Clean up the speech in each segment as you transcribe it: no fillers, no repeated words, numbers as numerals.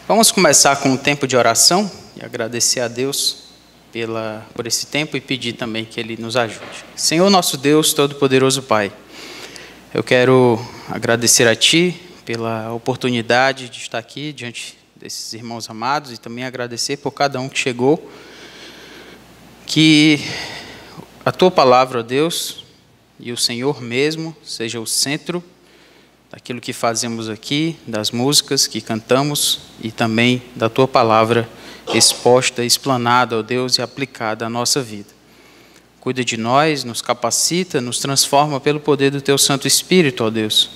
Vamos começar com um tempo de oração e agradecer a Deus por esse tempo e pedir também que Ele nos ajude. Senhor nosso Deus, Todo-Poderoso Pai, eu quero agradecer a Ti pela oportunidade de estar aqui diante desses irmãos amados e também agradecer por cada um que chegou. Que a Tua palavra, ó Deus, e o Senhor mesmo seja o centro daquilo que fazemos aqui, das músicas que cantamos e também da Tua palavra exposta, explanada, ó Deus, e aplicada à nossa vida. Cuida de nós, nos capacita, nos transforma pelo poder do Teu Santo Espírito, ó Deus.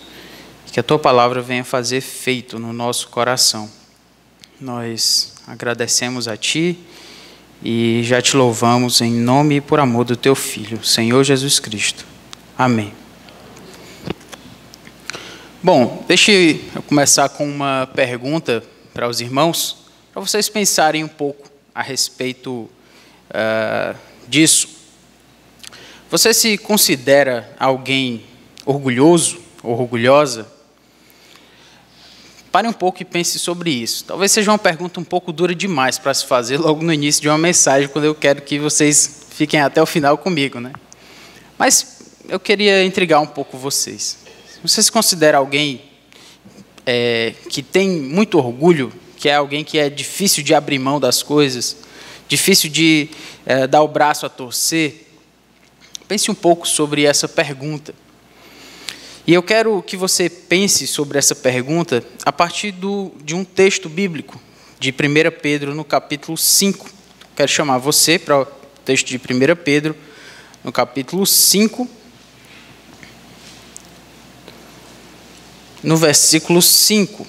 Que a Tua palavra venha fazer efeito no nosso coração. Nós agradecemos a Ti e já Te louvamos em nome e por amor do Teu Filho, Senhor Jesus Cristo. Amém. Bom, deixa eu começar com uma pergunta para os irmãos, para vocês pensarem um pouco a respeito disso. Você se considera alguém orgulhoso ou orgulhosa? Pare um pouco e pense sobre isso. Talvez seja uma pergunta um pouco dura demais para se fazer logo no início de uma mensagem, quando eu quero que vocês fiquem até o final comigo, né? Mas eu queria intrigar um pouco vocês. Você se considera alguém que tem muito orgulho, que é alguém que é difícil de abrir mão das coisas, difícil de dar o braço a torcer? Pense um pouco sobre essa pergunta. E eu quero que você pense sobre essa pergunta a partir de um texto bíblico, de 1 Pedro, no capítulo 5. Quero chamar você para o texto de 1 Pedro, no capítulo 5, no versículo 5.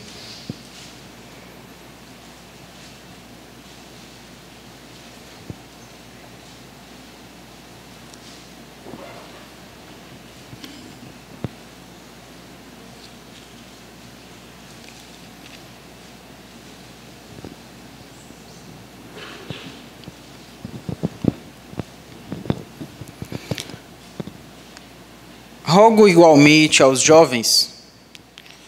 Rogo igualmente aos jovens,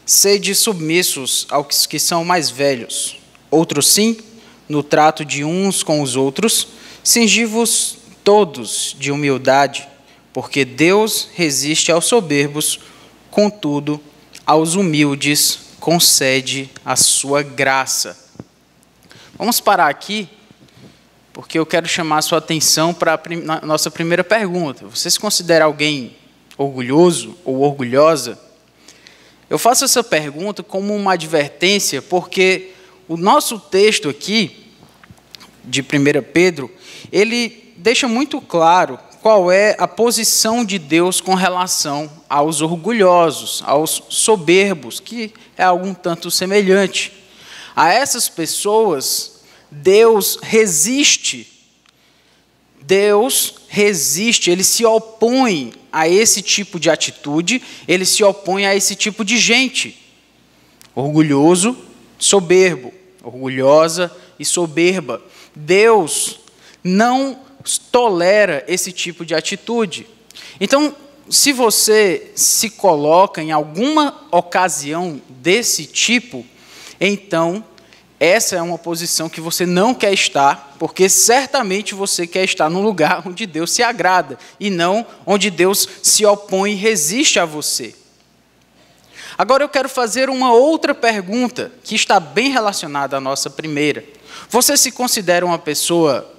sede submissos aos que são mais velhos. Outros sim, no trato de uns com os outros, cingi-vos todos de humildade, porque Deus resiste aos soberbos, contudo, aos humildes concede a sua graça. Vamos parar aqui, porque eu quero chamar a sua atenção para a nossa primeira pergunta. Você se considera alguém orgulhoso ou orgulhosa? Eu faço essa pergunta como uma advertência, porque o nosso texto aqui, de 1 Pedro, ele deixa muito claro qual é a posição de Deus com relação aos orgulhosos, aos soberbos, que é algo um tanto semelhante. A essas pessoas, Deus resiste, ele se opõe a esse tipo de atitude, ele se opõe a esse tipo de gente. Orgulhoso, soberbo, orgulhosa e soberba. Deus não tolera esse tipo de atitude. Então, se você se coloca em alguma ocasião desse tipo, então essa é uma posição que você não quer estar, porque certamente você quer estar num lugar onde Deus se agrada, e não onde Deus se opõe e resiste a você. Agora eu quero fazer uma outra pergunta, que está bem relacionada à nossa primeira. Você se considera uma pessoa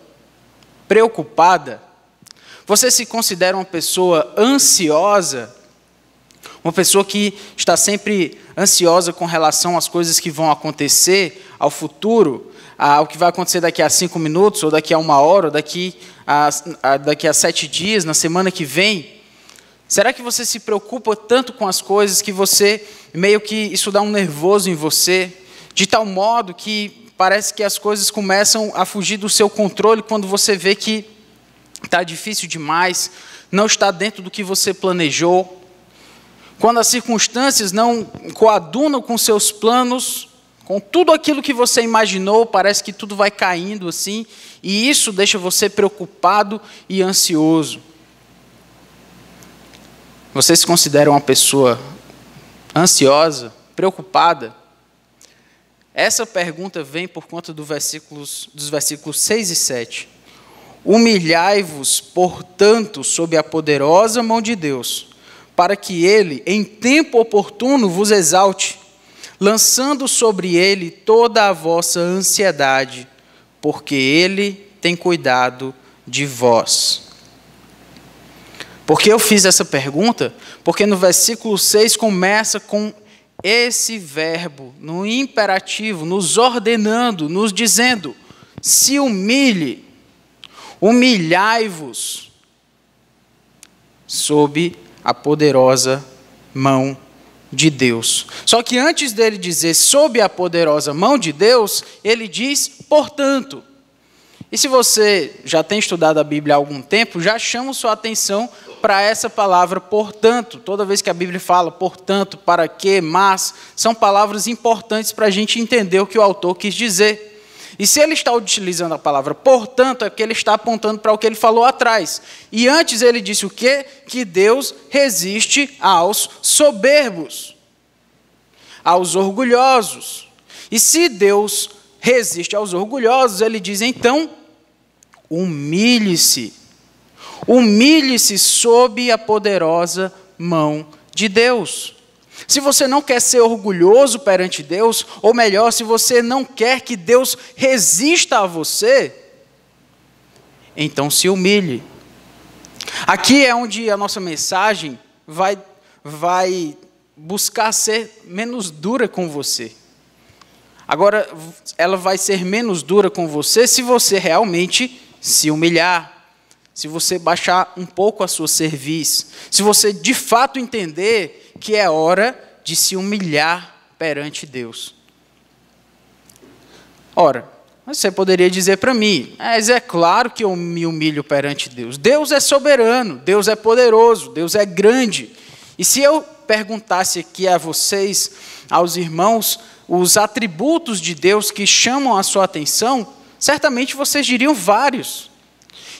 preocupada? Você se considera uma pessoa ansiosa? Uma pessoa que está sempre ansiosa com relação às coisas que vão acontecer, ao futuro, ao que vai acontecer daqui a 5 minutos, ou daqui a 1 hora, ou daqui a 7 dias, na semana que vem? Será que você se preocupa tanto com as coisas que você, meio que isso dá um nervoso em você, de tal modo que parece que as coisas começam a fugir do seu controle quando você vê que está difícil demais, não está dentro do que você planejou? Quando as circunstâncias não coadunam com seus planos, com tudo aquilo que você imaginou, parece que tudo vai caindo assim, e isso deixa você preocupado e ansioso. Você se considera uma pessoa ansiosa, preocupada? Essa pergunta vem por conta dos versículos 6 e 7. Humilhai-vos, portanto, sob a poderosa mão de Deus, para que ele, em tempo oportuno, vos exalte, lançando sobre ele toda a vossa ansiedade, porque ele tem cuidado de vós. Por que eu fiz essa pergunta? Porque no versículo 6 começa com esse verbo, no imperativo, nos ordenando, nos dizendo: se humilhe, humilhai-vos sob a poderosa mão de Deus. Só que antes dele dizer sob a poderosa mão de Deus, ele diz portanto. E se você já tem estudado a Bíblia há algum tempo, já chama sua atenção para essa palavra portanto. Toda vez que a Bíblia fala portanto, para que, mas, são palavras importantes para a gente entender o que o autor quis dizer. E se ele está utilizando a palavra portanto, é porque ele está apontando para o que ele falou atrás. E antes ele disse o quê? Que Deus resiste aos soberbos, aos orgulhosos. E se Deus resiste aos orgulhosos, ele diz então, humilhe-se. Humilhe-se sob a poderosa mão de Deus. Se você não quer ser orgulhoso perante Deus, ou melhor, se você não quer que Deus resista a você, então se humilhe. Aqui é onde a nossa mensagem vai buscar ser menos dura com você. Agora, ela vai ser menos dura com você se você realmente se humilhar, se você baixar um pouco a sua cerviz, se você de fato entender que é hora de se humilhar perante Deus. Ora, você poderia dizer para mim, mas é claro que eu me humilho perante Deus. Deus é soberano, Deus é poderoso, Deus é grande. E se eu perguntasse aqui a vocês, aos irmãos, os atributos de Deus que chamam a sua atenção, certamente vocês diriam vários.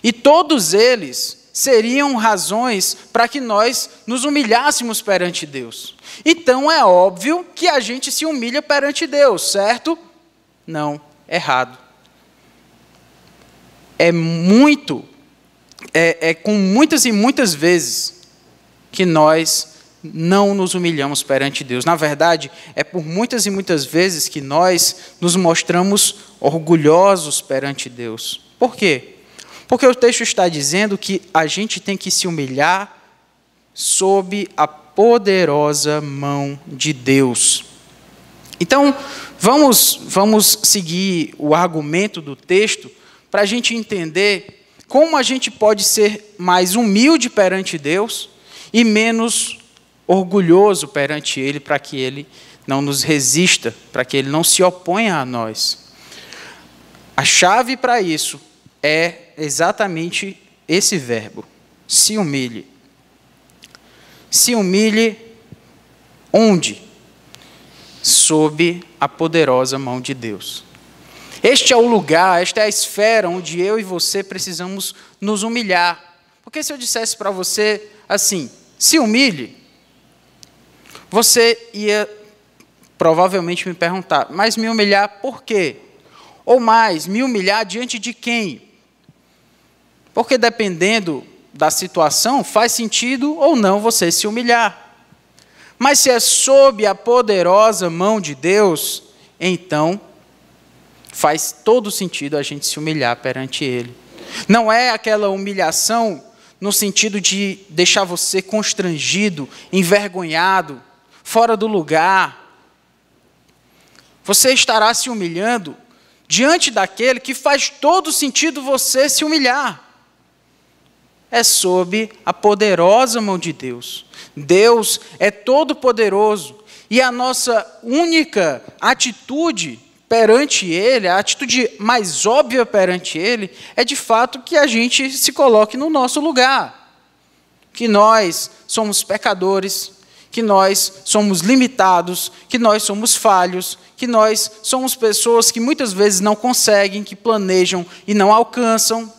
E todos eles seriam razões para que nós nos humilhássemos perante Deus. Então é óbvio que a gente se humilha perante Deus, certo? Não, errado. É com muitas e muitas vezes que nós não nos humilhamos perante Deus. Na verdade, é por muitas e muitas vezes que nós nos mostramos orgulhosos perante Deus. Por quê? Porque o texto está dizendo que a gente tem que se humilhar sob a poderosa mão de Deus. Então, vamos seguir o argumento do texto para a gente entender como a gente pode ser mais humilde perante Deus e menos orgulhoso perante Ele, para que Ele não nos resista, para que Ele não se oponha a nós. A chave para isso é exatamente esse verbo, se humilhe. Se humilhe onde? Sob a poderosa mão de Deus. Este é o lugar, esta é a esfera onde eu e você precisamos nos humilhar. Porque se eu dissesse para você assim, se humilhe, você ia provavelmente me perguntar, mas me humilhar por quê? Ou mais, me humilhar diante de quem? Porque dependendo da situação, faz sentido ou não você se humilhar. Mas se é sob a poderosa mão de Deus, então faz todo sentido a gente se humilhar perante Ele. Não é aquela humilhação no sentido de deixar você constrangido, envergonhado, fora do lugar. Você estará se humilhando diante daquele que faz todo sentido você se humilhar. É sob a poderosa mão de Deus. Deus é todo poderoso e a nossa única atitude perante Ele, a atitude mais óbvia perante Ele, é de fato que a gente se coloque no nosso lugar. Que nós somos pecadores, que nós somos limitados, que nós somos falhos, que nós somos pessoas que muitas vezes não conseguem, que planejam e não alcançam.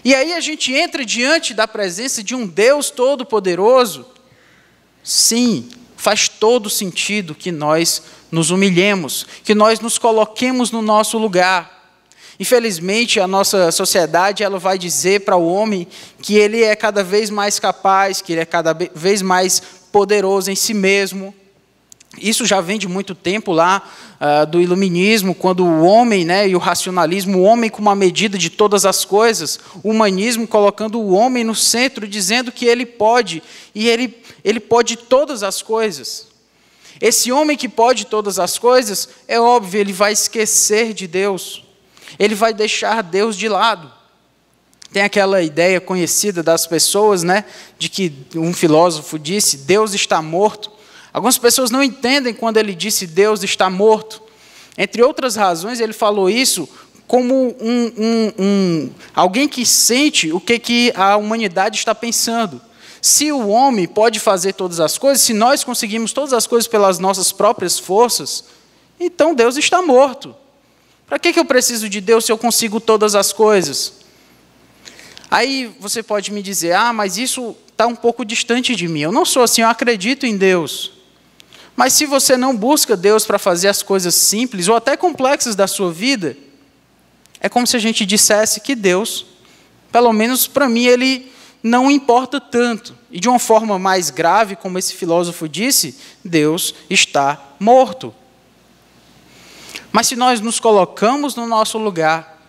E aí a gente entra diante da presença de um Deus todo-poderoso, sim, faz todo sentido que nós nos humilhemos, que nós nos coloquemos no nosso lugar. Infelizmente, a nossa sociedade ela vai dizer para o homem que ele é cada vez mais capaz, que ele é cada vez mais poderoso em si mesmo. Isso já vem de muito tempo lá do iluminismo, quando o homem, e o racionalismo, o homem com uma medida de todas as coisas, o humanismo colocando o homem no centro, dizendo que ele pode, e ele pode todas as coisas. Esse homem que pode todas as coisas, é óbvio, ele vai esquecer de Deus. Ele vai deixar Deus de lado. Tem aquela ideia conhecida das pessoas, de que um filósofo disse, Deus está morto. Algumas pessoas não entendem quando ele disse Deus está morto. Entre outras razões, ele falou isso como alguém que sente o que a humanidade está pensando. Se o homem pode fazer todas as coisas, se nós conseguimos todas as coisas pelas nossas próprias forças, então Deus está morto. Para que eu preciso de Deus se eu consigo todas as coisas? Aí você pode me dizer, mas isso está um pouco distante de mim. Eu não sou assim, eu acredito em Deus. Mas se você não busca Deus para fazer as coisas simples ou até complexas da sua vida, é como se a gente dissesse que Deus, pelo menos para mim, ele não importa tanto. E de uma forma mais grave, como esse filósofo disse, Deus está morto. Mas se nós nos colocamos no nosso lugar,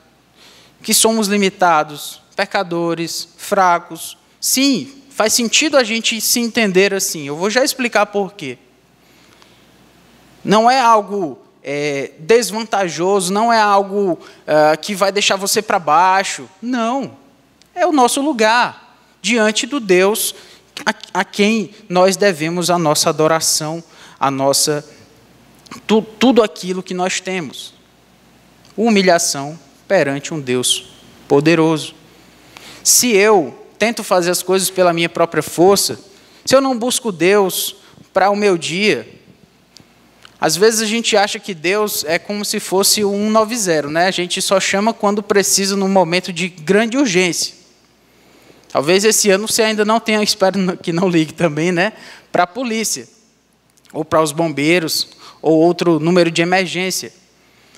que somos limitados, pecadores, fracos, sim, faz sentido a gente se entender assim. Eu vou já explicar por quê. Não é algo desvantajoso, não é algo que vai deixar você para baixo. Não, é o nosso lugar diante do Deus a quem nós devemos a nossa adoração, a nossa tudo aquilo que nós temos. Humilhação perante um Deus poderoso. Se eu tento fazer as coisas pela minha própria força, se eu não busco Deus para o meu dia, às vezes a gente acha que Deus é como se fosse o 190, A gente só chama quando precisa num momento de grande urgência. Talvez esse ano você ainda não tenha, espero que não ligue também, para a polícia, ou para os bombeiros, ou outro número de emergência.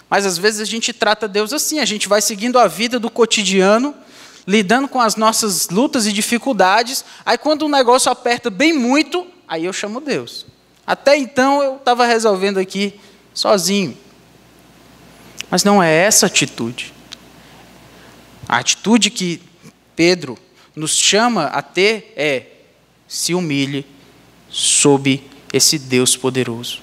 Mas às vezes a gente trata Deus assim, a gente vai seguindo a vida do cotidiano, lidando com as nossas lutas e dificuldades, aí quando o negócio aperta bem muito, aí eu chamo Deus. Até então eu estava resolvendo aqui sozinho. Mas não é essa atitude. A atitude que Pedro nos chama a ter é: se humilhe sob esse Deus poderoso.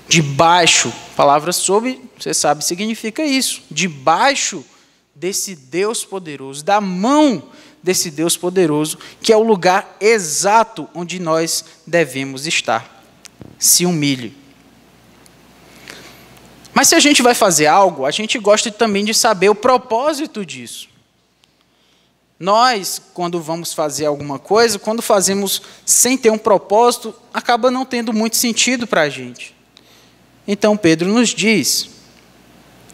Debaixo, a palavra sob, você sabe, significa isso. Debaixo desse Deus poderoso, da mão desse Deus poderoso, que é o lugar exato onde nós devemos estar. Se humilhe. Mas se a gente vai fazer algo, a gente gosta também de saber o propósito disso. Nós, quando vamos fazer alguma coisa, quando fazemos sem ter um propósito, acaba não tendo muito sentido para a gente. Então Pedro nos diz: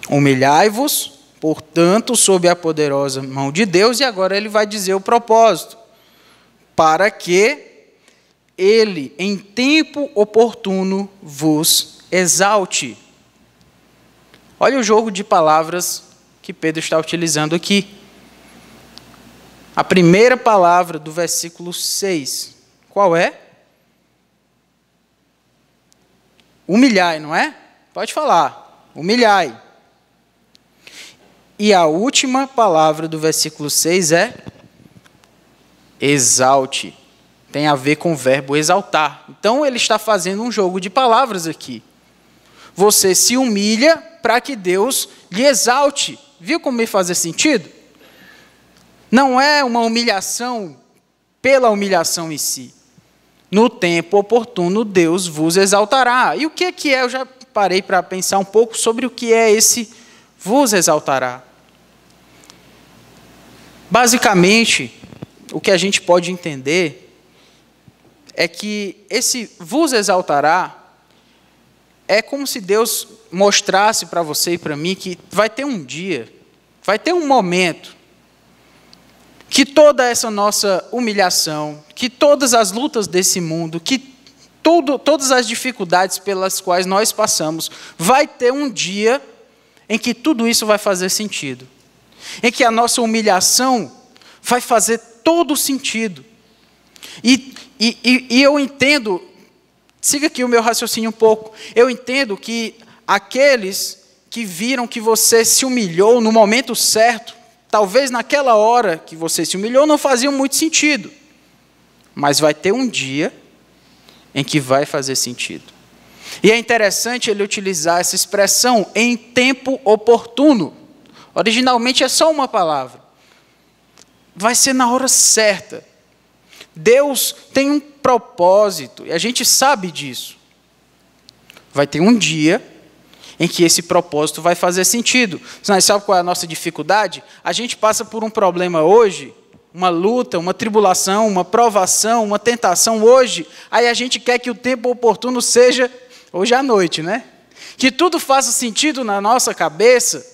humilhai-vos, portanto, sob a poderosa mão de Deus, e agora ele vai dizer o propósito, para que ele, em tempo oportuno, vos exalte. Olha o jogo de palavras que Pedro está utilizando aqui. A primeira palavra do versículo 6, qual é? Humilhai, não é? Pode falar, humilhai. E a última palavra do versículo 6 é exalte. Tem a ver com o verbo exaltar. Então ele está fazendo um jogo de palavras aqui. Você se humilha para que Deus lhe exalte. Viu como me faz sentido? Não é uma humilhação pela humilhação em si. No tempo oportuno, Deus vos exaltará. E o que é? Eu já parei para pensar um pouco sobre o que é esse vos exaltará. Basicamente, o que a gente pode entender é que esse vos exaltará é como se Deus mostrasse para você e para mim que vai ter um dia, vai ter um momento, que toda essa nossa humilhação, que todas as lutas desse mundo, que todas as dificuldades pelas quais nós passamos, vai ter um dia em que tudo isso vai fazer sentido. Em que a nossa humilhação vai fazer todo sentido. E eu entendo, siga aqui o meu raciocínio um pouco, eu entendo que aqueles que viram que você se humilhou no momento certo, talvez naquela hora que você se humilhou não fazia muito sentido. Mas vai ter um dia em que vai fazer sentido. E é interessante ele utilizar essa expressão em tempo oportuno. Originalmente é só uma palavra. Vai ser na hora certa. Deus tem um propósito, e a gente sabe disso. Vai ter um dia em que esse propósito vai fazer sentido. Sabe qual é a nossa dificuldade? A gente passa por um problema hoje, uma luta, uma tribulação, uma provação, uma tentação hoje, aí a gente quer que o tempo oportuno seja hoje à noite, né? Que tudo faça sentido na nossa cabeça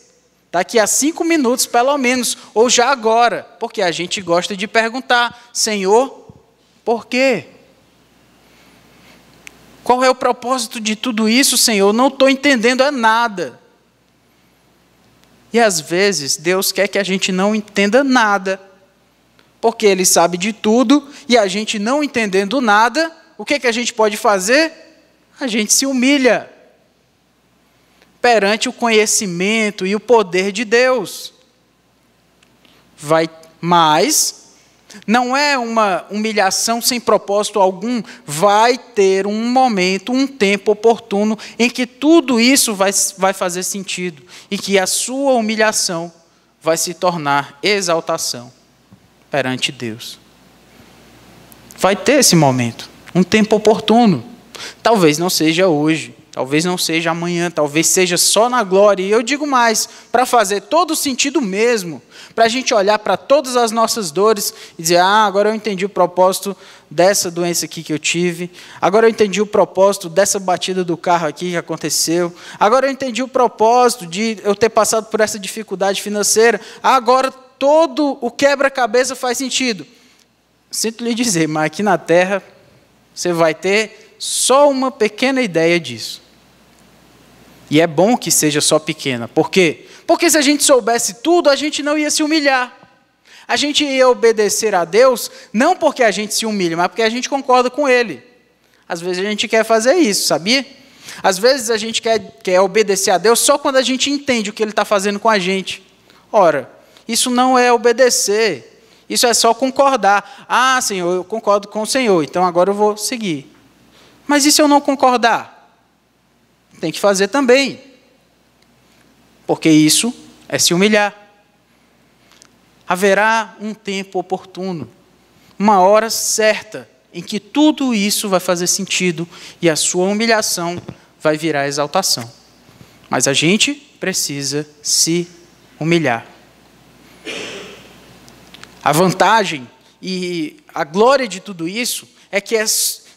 daqui a 5 minutos, pelo menos, ou já agora, porque a gente gosta de perguntar, Senhor, por quê? Qual é o propósito de tudo isso, Senhor? Não estou entendendo nada. E às vezes Deus quer que a gente não entenda nada, porque Ele sabe de tudo, e a gente não entendendo nada, o que a gente pode fazer? A gente se humilha perante o conhecimento e o poder de Deus. Mas não é uma humilhação sem propósito algum, vai ter um momento, um tempo oportuno em que tudo isso vai fazer sentido e que a sua humilhação vai se tornar exaltação perante Deus. Vai ter esse momento, um tempo oportuno. Talvez não seja hoje, talvez não seja amanhã, talvez seja só na glória. E eu digo mais, para fazer todo sentido mesmo, para a gente olhar para todas as nossas dores e dizer, agora eu entendi o propósito dessa doença aqui que eu tive, agora eu entendi o propósito dessa batida do carro aqui que aconteceu, agora eu entendi o propósito de eu ter passado por essa dificuldade financeira, agora todo o quebra-cabeça faz sentido. Sinto lhe dizer, mas aqui na Terra você vai ter só uma pequena ideia disso. E é bom que seja só pequena. Por quê? Porque se a gente soubesse tudo, a gente não ia se humilhar. A gente ia obedecer a Deus, não porque a gente se humilha, mas porque a gente concorda com Ele. Às vezes a gente quer fazer isso, sabia? Às vezes a gente quer obedecer a Deus só quando a gente entende o que Ele está fazendo com a gente. Ora, isso não é obedecer. Isso é só concordar. Senhor, eu concordo com o Senhor, então agora eu vou seguir. Mas e se eu não concordar? Tem que fazer também. Porque isso é se humilhar. Haverá um tempo oportuno, uma hora certa, em que tudo isso vai fazer sentido e a sua humilhação vai virar exaltação. Mas a gente precisa se humilhar. A vantagem e a glória de tudo isso é que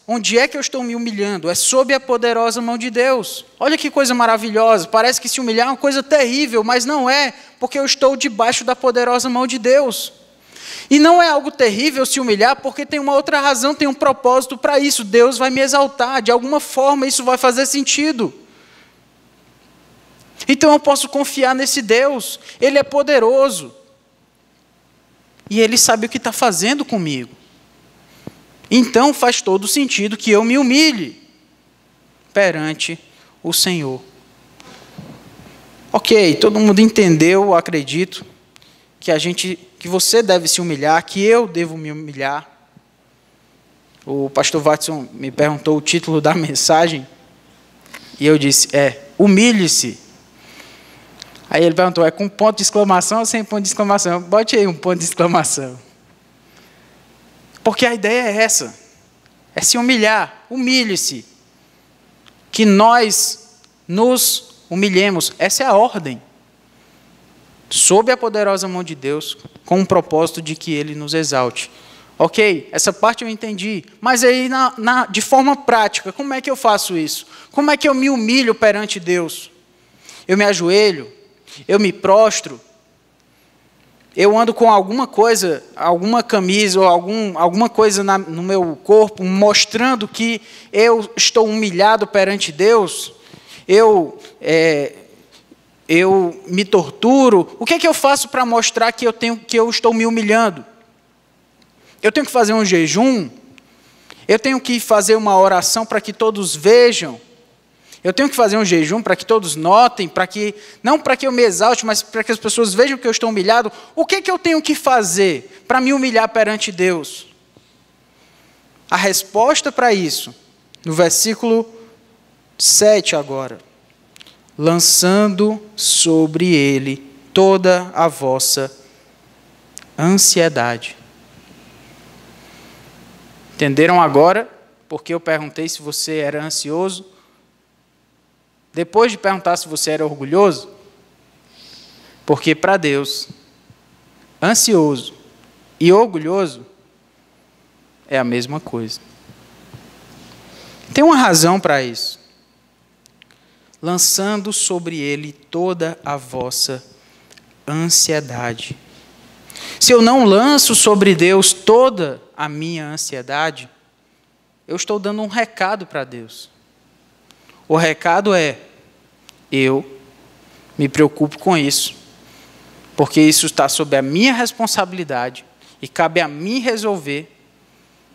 onde é que eu estou me humilhando? É sob a poderosa mão de Deus. Olha que coisa maravilhosa. Parece que se humilhar é uma coisa terrível, mas não é, porque eu estou debaixo da poderosa mão de Deus. E não é algo terrível se humilhar, porque tem uma outra razão, tem um propósito para isso. Deus vai me exaltar, de alguma forma isso vai fazer sentido. Então eu posso confiar nesse Deus. Ele é poderoso. E Ele sabe o que está fazendo comigo. Então faz todo sentido que eu me humilhe perante o Senhor. Ok, todo mundo entendeu, acredito, que você deve se humilhar, que eu devo me humilhar. O pastor Watson me perguntou o título da mensagem, e eu disse, humilhe-se. Aí ele perguntou, é com ponto de exclamação ou sem ponto de exclamação? Bote aí um ponto de exclamação. Porque a ideia é essa, é se humilhar, humilhe-se. Que nós nos humilhemos, essa é a ordem. Sob a poderosa mão de Deus, com o propósito de que Ele nos exalte. Ok, essa parte eu entendi, mas aí de forma prática, como é que eu faço isso? Como é que eu me humilho perante Deus? Eu me ajoelho? Eu me prostro? eu ando com alguma coisa, alguma camisa ou alguma coisa no meu corpo, mostrando que eu estou humilhado perante Deus, eu me torturo, o que é que eu faço para mostrar que eu estou me humilhando? Eu tenho que fazer um jejum? Eu tenho que fazer uma oração para que todos vejam? Eu tenho que fazer um jejum para que todos notem, não para que eu me exalte, mas para que as pessoas vejam que eu estou humilhado? O que é que eu tenho que fazer para me humilhar perante Deus? A resposta para isso, no versículo 7 agora. Lançando sobre ele toda a vossa ansiedade. Entenderam agora porque eu perguntei se você era ansioso? Depois de perguntar se você era orgulhoso? Porque para Deus, ansioso e orgulhoso é a mesma coisa. Tem uma razão para isso. Lançando sobre ele toda a vossa ansiedade. Se eu não lanço sobre Deus toda a minha ansiedade, eu estou dando um recado para Deus. O recado é: eu me preocupo com isso, porque isso está sob a minha responsabilidade e cabe a mim resolver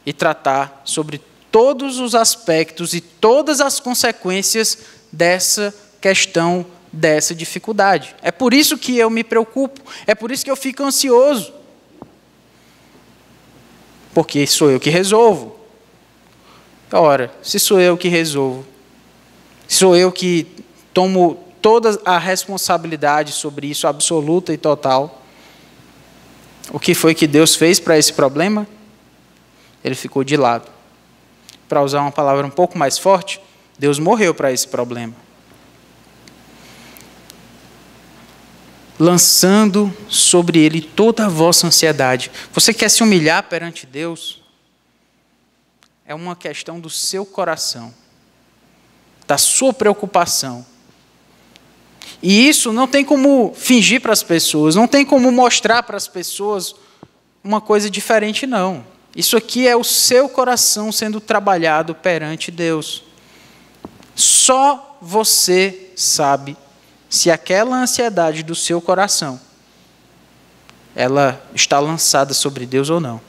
e tratar sobre todos os aspectos e todas as consequências dessa questão, dessa dificuldade. É por isso que eu me preocupo, é por isso que eu fico ansioso, porque sou eu que resolvo. Ora, se sou eu que resolvo, sou eu que tomo toda a responsabilidade sobre isso, absoluta e total, o que foi que Deus fez para esse problema? Ele ficou de lado. Para usar uma palavra um pouco mais forte, Deus morreu para esse problema. Lançando sobre ele toda a vossa ansiedade. Você quer se humilhar perante Deus? É uma questão do seu coração, da sua preocupação. E isso não tem como fingir para as pessoas, não tem como mostrar para as pessoas uma coisa diferente, não. Isso aqui é o seu coração sendo trabalhado perante Deus. Só você sabe se aquela ansiedade do seu coração, ela está lançada sobre Deus ou não.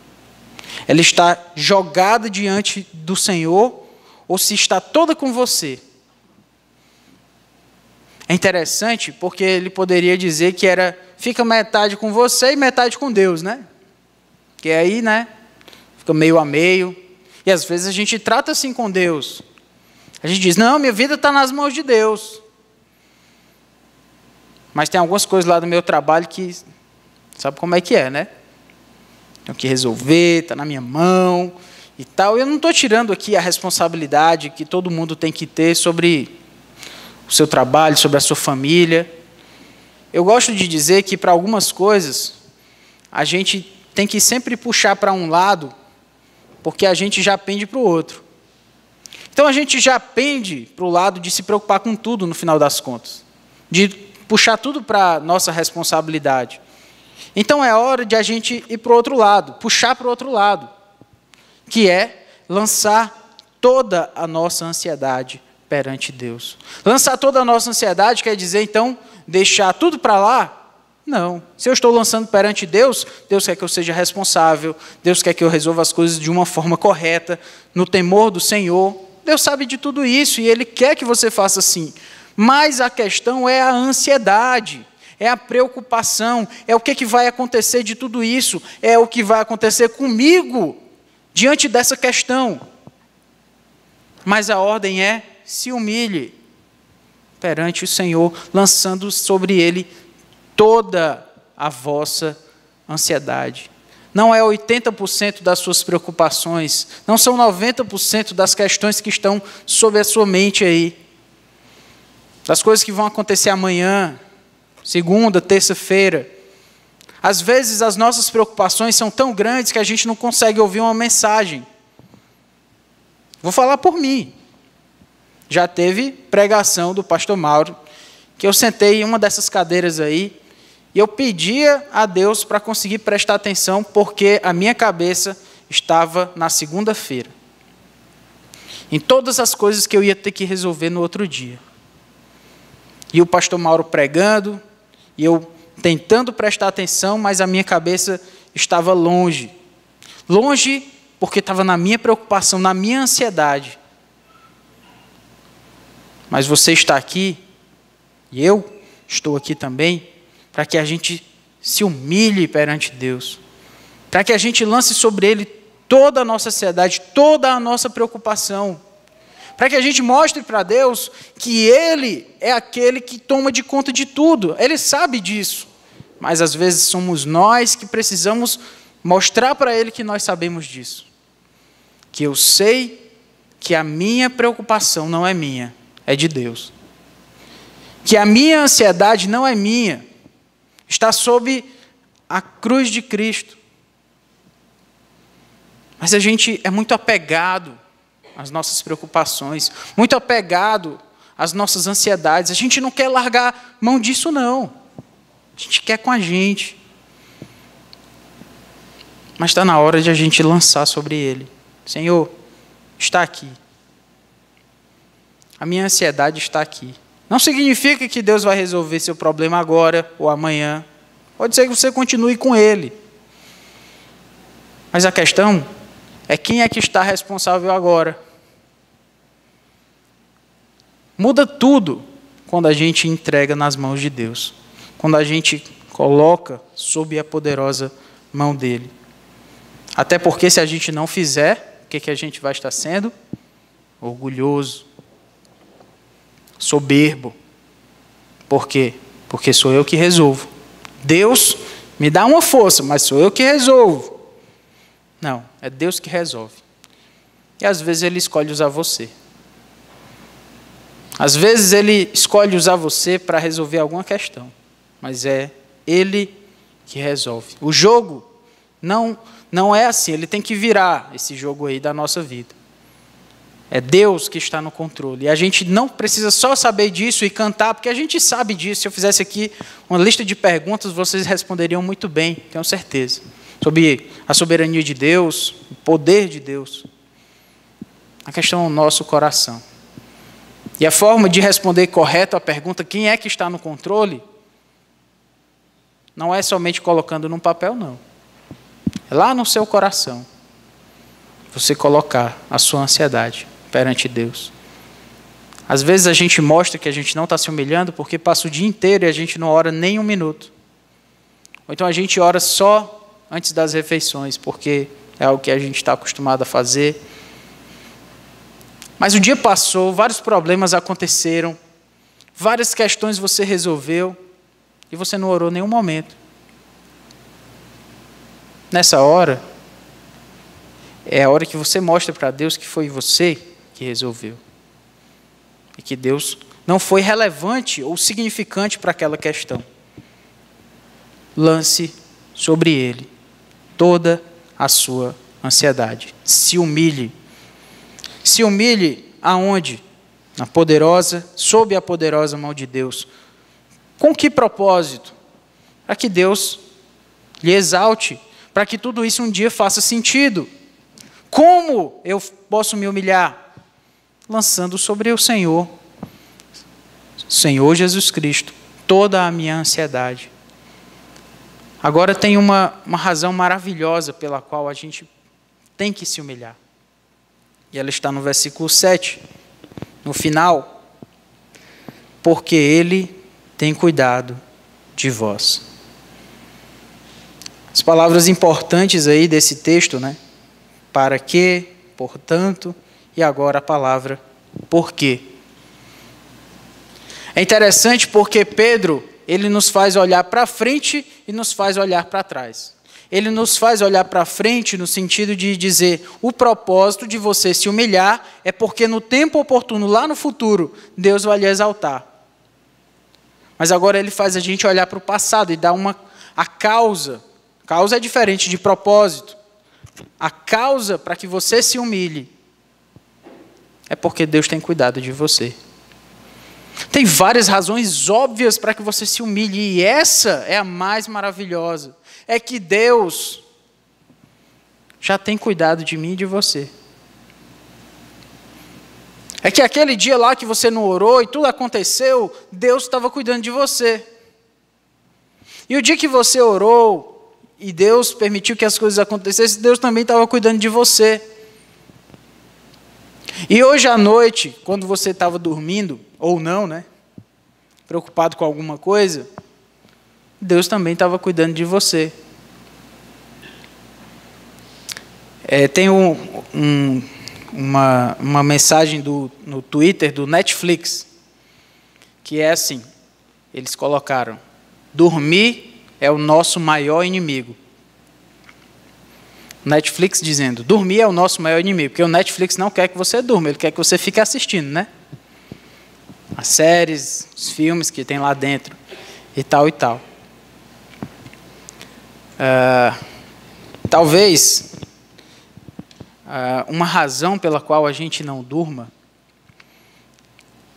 Ela está jogada diante do Senhor ou se está toda com você. É interessante porque ele poderia dizer que fica metade com você e metade com Deus, né? Que aí, né, fica meio a meio. E às vezes a gente trata assim com Deus. A gente diz: não, minha vida está nas mãos de Deus. Mas tem algumas coisas lá do meu trabalho que, sabe como é que é, né? Tenho que resolver, está na minha mão e tal. Eu não estou tirando aqui a responsabilidade que todo mundo tem que ter sobre o seu trabalho, sobre a sua família. Eu gosto de dizer que para algumas coisas a gente tem que sempre puxar para um lado, porque a gente já pende para o outro. Então a gente já pende para o lado de se preocupar com tudo no final das contas, de puxar tudo para a nossa responsabilidade. Então é hora de a gente ir para o outro lado, puxar para o outro lado, que é lançar toda a nossa ansiedade perante Deus. Lançar toda a nossa ansiedade quer dizer, então, deixar tudo para lá? Não. Se eu estou lançando perante Deus, Deus quer que eu seja responsável, Deus quer que eu resolva as coisas de uma forma correta, no temor do Senhor. Deus sabe de tudo isso e Ele quer que você faça assim. Mas a questão é a ansiedade, é a preocupação, é o que vai acontecer de tudo isso, é o que vai acontecer comigo diante dessa questão. Mas a ordem é: se humilhe perante o Senhor, lançando sobre Ele toda a vossa ansiedade. Não é 80% das suas preocupações, não são 90% das questões que estão sobre a sua mente aí, das coisas que vão acontecer amanhã, segunda, terça-feira. Às vezes as nossas preocupações são tão grandes que a gente não consegue ouvir uma mensagem. Vou falar por mim. Já teve pregação do pastor Mauro, que eu sentei em uma dessas cadeiras aí, E eu pedia a Deus para conseguir prestar atenção, porque a minha cabeça estava na segunda-feira, em todas as coisas que eu ia ter que resolver no outro dia. E o pastor Mauro pregando, e eu tentando prestar atenção, mas a minha cabeça estava longe. Longe porque estava na minha preocupação, na minha ansiedade. Mas você está aqui, e eu estou aqui também, para que a gente se humilhe perante Deus, para que a gente lance sobre Ele toda a nossa ansiedade, toda a nossa preocupação, para que a gente mostre para Deus que Ele é aquele que toma de conta de tudo. Ele sabe disso, mas às vezes somos nós que precisamos mostrar para Ele que nós sabemos disso. Que eu sei que a minha preocupação não é minha, é de Deus. Que a minha ansiedade não é minha, está sob a cruz de Cristo. Mas a gente é muito apegado às nossas preocupações, muito apegado às nossas ansiedades. A gente não quer largar mão disso, não. A gente quer com a gente. Mas está na hora de a gente lançar sobre Ele. Senhor, está aqui. A minha ansiedade está aqui. Não significa que Deus vai resolver seu problema agora ou amanhã. Pode ser que você continue com ele. Mas a questão é quem é que está responsável agora. Muda tudo quando a gente entrega nas mãos de Deus. Quando a gente coloca sob a poderosa mão dele. Até porque se a gente não fizer, o que a gente vai estar sendo? Orgulhoso. Soberbo. Por quê? Porque sou eu que resolvo. Deus me dá uma força, mas sou eu que resolvo. Não, é Deus que resolve. E às vezes Ele escolhe usar você. Às vezes Ele escolhe usar você para resolver alguma questão. Mas é Ele que resolve. O jogo não é assim. Ele tem que virar esse jogo aí da nossa vida. É Deus que está no controle. E a gente não precisa só saber disso e cantar, porque a gente sabe disso. Se eu fizesse aqui uma lista de perguntas, vocês responderiam muito bem, tenho certeza. Sobre a soberania de Deus, o poder de Deus. A questão é o nosso coração. E a forma de responder correto à pergunta, quem é que está no controle, não é somente colocando num papel, não. É lá no seu coração. Você colocar a sua ansiedade perante Deus. Às vezes a gente mostra que a gente não está se humilhando porque passa o dia inteiro e a gente não ora nem um minuto. Ou então a gente ora só antes das refeições, porque é o que a gente está acostumado a fazer. Mas o dia passou, vários problemas aconteceram, várias questões você resolveu e você não orou em nenhum momento. Nessa hora, é a hora que você mostra para Deus que foi você que resolveu. E que Deus não foi relevante ou significante para aquela questão. Lance sobre Ele toda a sua ansiedade. Se humilhe. Se humilhe aonde? Sob a poderosa mão de Deus. Com que propósito? Para que Deus lhe exalte, para que tudo isso um dia faça sentido. Como eu posso me humilhar? Lançando sobre o Senhor Jesus Cristo, toda a minha ansiedade. Agora tem uma razão maravilhosa pela qual a gente tem que se humilhar. E ela está no versículo 7, no final. Porque Ele tem cuidado de vós. As palavras importantes aí desse texto, né? Para que, portanto, e agora a palavra por quê. É interessante porque Pedro, ele nos faz olhar para frente e nos faz olhar para trás. Ele nos faz olhar para frente no sentido de dizer, o propósito de você se humilhar é porque no tempo oportuno, lá no futuro, Deus vai lhe exaltar. Mas agora ele faz a gente olhar para o passado e dar a causa. Causa é diferente de propósito. A causa para que você se humilhe é porque Deus tem cuidado de você. Tem várias razões óbvias para que você se humilhe, e essa é a mais maravilhosa. É que Deus já tem cuidado de mim e de você. É que aquele dia lá que você não orou e tudo aconteceu, Deus estava cuidando de você. E o dia que você orou e Deus permitiu que as coisas acontecessem, Deus também estava cuidando de você. E hoje à noite, quando você estava dormindo, ou não, né? Preocupado com alguma coisa, Deus também estava cuidando de você. Tem uma mensagem no Twitter do Netflix, que é assim, eles colocaram: dormir é o nosso maior inimigo. Netflix dizendo, dormir é o nosso maior inimigo, porque o Netflix não quer que você durma, ele quer que você fique assistindo, né? As séries, os filmes que tem lá dentro, e tal e tal. Talvez uma razão pela qual a gente não durma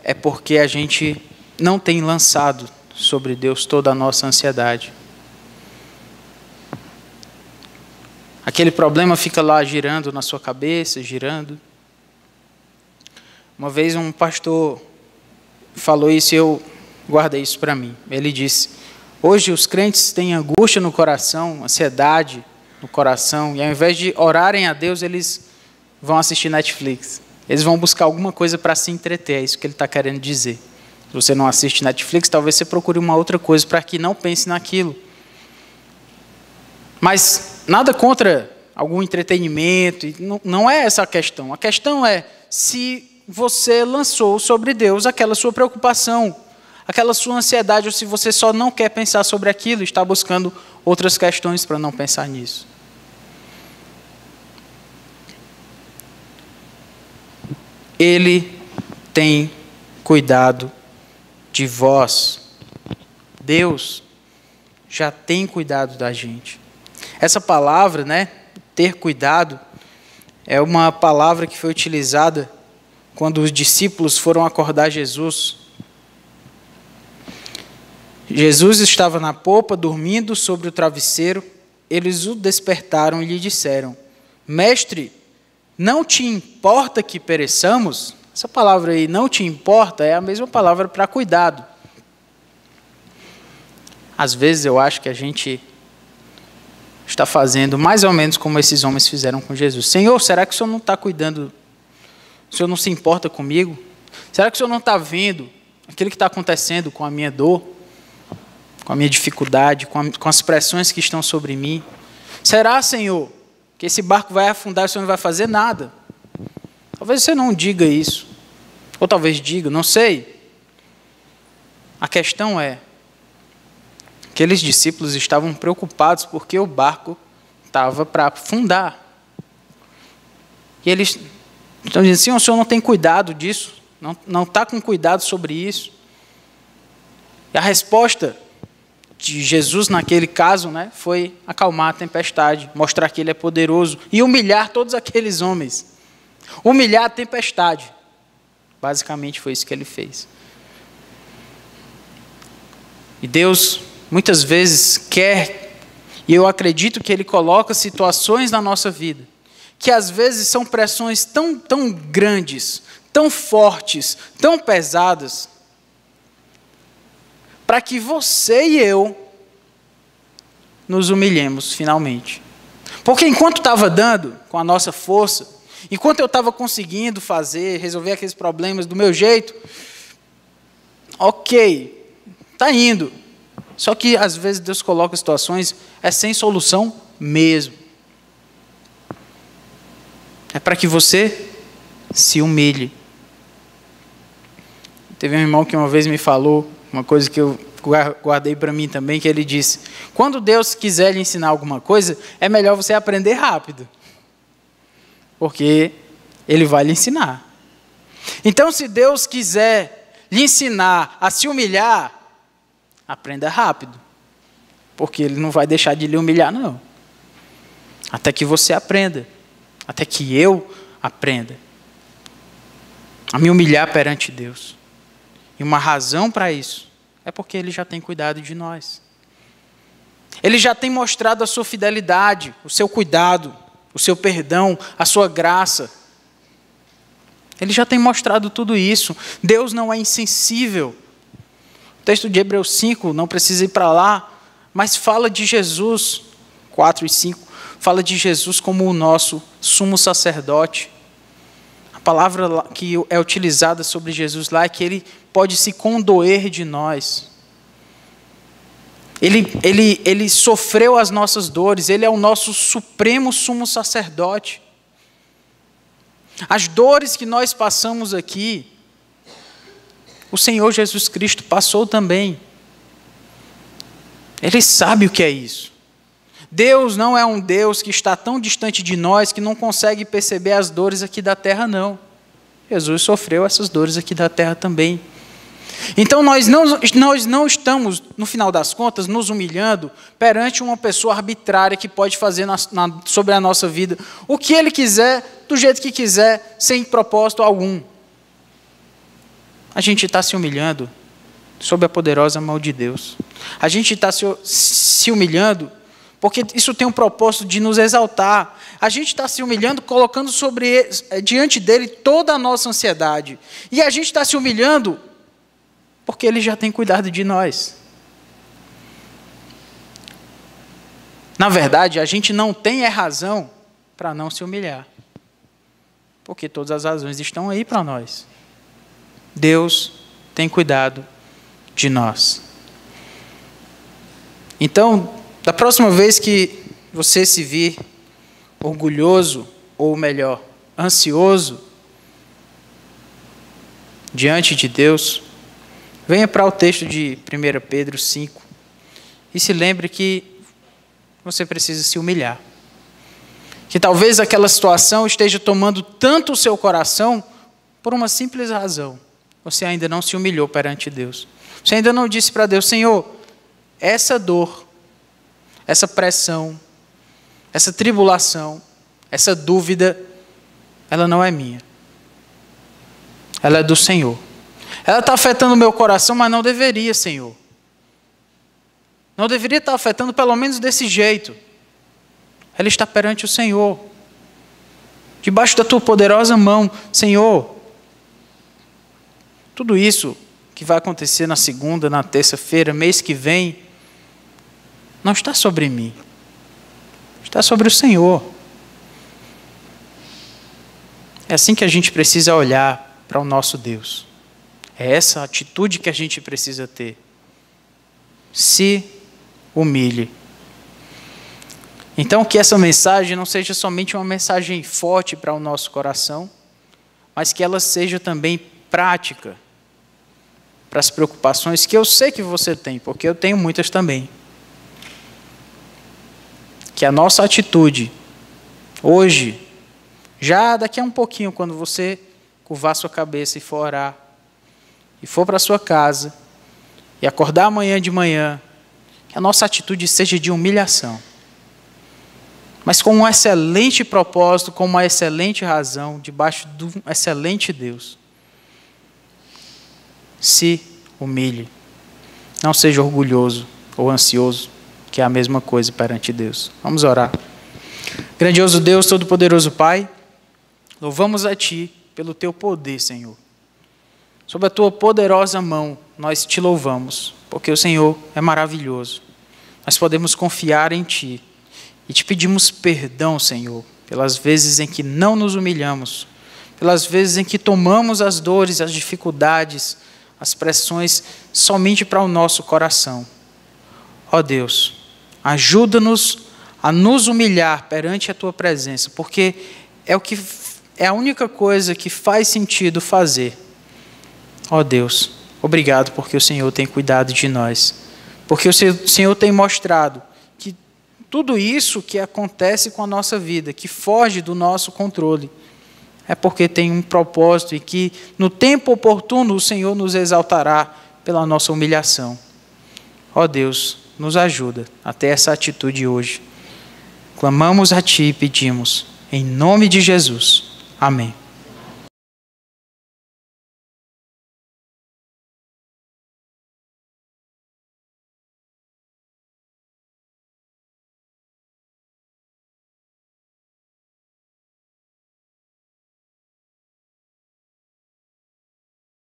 é porque a gente não tem lançado sobre Deus toda a nossa ansiedade. Aquele problema fica lá girando na sua cabeça, girando. Uma vez um pastor falou isso e eu guardei isso para mim. Ele disse: hoje os crentes têm angústia no coração, ansiedade no coração, e ao invés de orarem a Deus, eles vão assistir Netflix. Eles vão buscar alguma coisa para se entreter, é isso que ele está querendo dizer. Se você não assiste Netflix, talvez você procure uma outra coisa para que não pense naquilo. Mas nada contra algum entretenimento, não é essa a questão. A questão é se você lançou sobre Deus aquela sua preocupação, aquela sua ansiedade, ou se você só não quer pensar sobre aquilo e está buscando outras questões para não pensar nisso. Ele tem cuidado de vós. Deus já tem cuidado da gente. Essa palavra, né, ter cuidado, é uma palavra que foi utilizada quando os discípulos foram acordar Jesus. Jesus estava na popa, dormindo sobre o travesseiro. Eles o despertaram e lhe disseram: Mestre, não te importa que pereçamos? Essa palavra aí, não te importa, é a mesma palavra para cuidado. Às vezes eu acho que a gente está fazendo mais ou menos como esses homens fizeram com Jesus. Senhor, será que o Senhor não está cuidando? O Senhor não se importa comigo? Será que o Senhor não está vendo aquilo que está acontecendo com a minha dor, com a minha dificuldade, com as pressões que estão sobre mim? Será, Senhor, que esse barco vai afundar e o Senhor não vai fazer nada? Talvez você não diga isso. Ou talvez diga, não sei. A questão é, aqueles discípulos estavam preocupados porque o barco estava para afundar. E eles estão dizendo assim: o Senhor não tem cuidado disso, não está com cuidado sobre isso. E a resposta de Jesus naquele caso, né, foi acalmar a tempestade, mostrar que Ele é poderoso e humilhar todos aqueles homens. Humilhar a tempestade. Basicamente foi isso que Ele fez. E Deus muitas vezes quer, e eu acredito que Ele coloca situações na nossa vida, que às vezes são pressões tão grandes, tão fortes, tão pesadas, para que você e eu nos humilhemos finalmente. Porque enquanto estava dando com a nossa força, enquanto eu estava conseguindo resolver aqueles problemas do meu jeito, ok, está indo. Só que às vezes Deus coloca situações, sem solução mesmo. É para que você se humilhe. Teve um irmão que uma vez me falou, uma coisa que eu guardei para mim também, que ele disse: quando Deus quiser lhe ensinar alguma coisa, é melhor você aprender rápido. Porque Ele vai lhe ensinar. Então, se Deus quiser lhe ensinar a se humilhar, aprenda rápido, porque Ele não vai deixar de lhe humilhar, não. Até que você aprenda, até que eu aprenda a me humilhar perante Deus. E uma razão para isso é porque Ele já tem cuidado de nós. Ele já tem mostrado a sua fidelidade, o seu cuidado, o seu perdão, a sua graça. Ele já tem mostrado tudo isso. Deus não é insensível. O texto de Hebreus 5, não precisa ir para lá, mas fala de Jesus, 4 e 5, fala de Jesus como o nosso sumo sacerdote. A palavra que é utilizada sobre Jesus lá é que Ele pode se condoer de nós. Ele sofreu as nossas dores, Ele é o nosso supremo sumo sacerdote. As dores que nós passamos aqui, o Senhor Jesus Cristo passou também. Ele sabe o que é isso. Deus não é um Deus que está tão distante de nós que não consegue perceber as dores aqui da terra, não. Jesus sofreu essas dores aqui da terra também. Então nós não estamos, no final das contas, nos humilhando perante uma pessoa arbitrária que pode fazer sobre a nossa vida o que ele quiser, do jeito que quiser, sem propósito algum. A gente está se humilhando sob a poderosa mão de Deus. A gente está se humilhando porque isso tem um propósito de nos exaltar. A gente está se humilhando, colocando diante dele toda a nossa ansiedade. E a gente está se humilhando porque Ele já tem cuidado de nós. Na verdade, a gente não tem razão para não se humilhar. Porque todas as razões estão aí para nós. Deus tem cuidado de nós. Então, da próxima vez que você se vir orgulhoso, ou melhor, ansioso, diante de Deus, venha para o texto de 1 Pedro 5 e se lembre que você precisa se humilhar. Que talvez aquela situação esteja tomando tanto o seu coração por uma simples razão. Você ainda não se humilhou perante Deus. Você ainda não disse para Deus: Senhor, essa dor, essa pressão, essa tribulação, essa dúvida, ela não é minha. Ela é do Senhor. Ela está afetando o meu coração, mas não deveria, Senhor. Não deveria estar afetando, pelo menos desse jeito. Ela está perante o Senhor. Debaixo da tua poderosa mão, Senhor. Tudo isso que vai acontecer na segunda, na terça-feira, mês que vem, não está sobre mim. Está sobre o Senhor. É assim que a gente precisa olhar para o nosso Deus. É essa atitude que a gente precisa ter. Se humilhe. Então, que essa mensagem não seja somente uma mensagem forte para o nosso coração, mas que ela seja também prática para as preocupações que eu sei que você tem, porque eu tenho muitas também. Que a nossa atitude, hoje, já daqui a um pouquinho, quando você curvar sua cabeça e for orar, e for para a sua casa, e acordar amanhã de manhã, que a nossa atitude seja de humilhação, mas com um excelente propósito, com uma excelente razão, debaixo de um excelente Deus. Se humilhe. Não seja orgulhoso ou ansioso, que é a mesma coisa perante Deus. Vamos orar. Grandioso Deus, todo-poderoso Pai, louvamos a Ti pelo Teu poder, Senhor. Sob a Tua poderosa mão, nós Te louvamos, porque o Senhor é maravilhoso. Nós podemos confiar em Ti. E Te pedimos perdão, Senhor, pelas vezes em que não nos humilhamos, pelas vezes em que tomamos as dores, as dificuldades, as pressões somente para o nosso coração. Ó Deus, ajuda-nos a nos humilhar perante a Tua presença, porque é a única coisa que faz sentido fazer. Ó Deus, obrigado porque o Senhor tem cuidado de nós, porque o Senhor tem mostrado que tudo isso que acontece com a nossa vida, que foge do nosso controle, é porque tem um propósito e que no tempo oportuno o Senhor nos exaltará pela nossa humilhação. Ó Deus, nos ajuda a ter essa atitude hoje. Clamamos a Ti e pedimos, em nome de Jesus. Amém.